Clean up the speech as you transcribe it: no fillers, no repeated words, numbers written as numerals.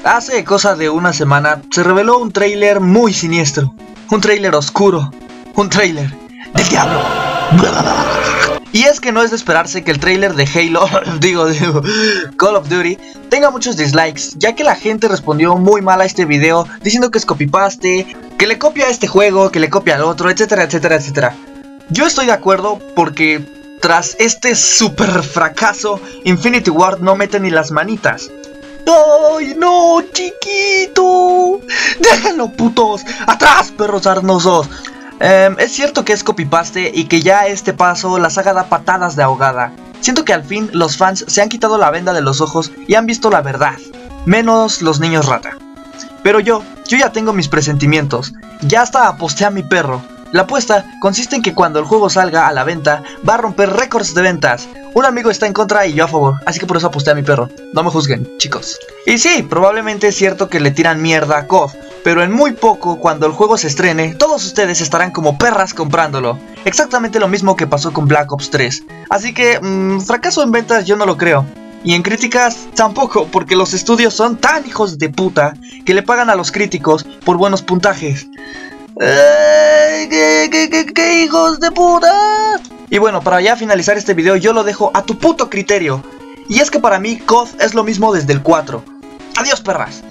Hace cosa de una semana se reveló un tráiler muy siniestro, un tráiler oscuro, un tráiler del diablo. Y es que no es de esperarse que el tráiler de Halo, digo, Call of Duty, tenga muchos dislikes, ya que la gente respondió muy mal a este video, diciendo que es copy-paste, que le copia a este juego, que le copia al otro, etcétera, etcétera, etcétera. Yo estoy de acuerdo porque tras este super fracaso, Infinity Ward no mete ni las manitas. ¡Ay, no, chiquito! ¡Déjenlo, putos! ¡Atrás, perros arnosos! Es cierto que es copy-paste y que ya a este paso la saga da patadas de ahogada. Siento que al fin los fans se han quitado la venda de los ojos y han visto la verdad. Menos los niños rata. Pero yo ya tengo mis presentimientos. Ya hasta aposté a mi perro. La apuesta consiste en que cuando el juego salga a la venta, va a romper récords de ventas. Un amigo está en contra y yo a favor, así que por eso aposté a mi perro. No me juzguen, chicos. Y sí, probablemente es cierto que le tiran mierda a COD, pero en muy poco, cuando el juego se estrene, todos ustedes estarán como perras comprándolo. Exactamente lo mismo que pasó con Black Ops 3. Así que, fracaso en ventas yo no lo creo. Y en críticas tampoco, porque los estudios son tan hijos de puta que le pagan a los críticos por buenos puntajes. ¿Qué hijos de puta? Y bueno, para ya finalizar este video yo lo dejo a tu puto criterio. Y es que para mí COD es lo mismo desde el 4. Adiós, perras.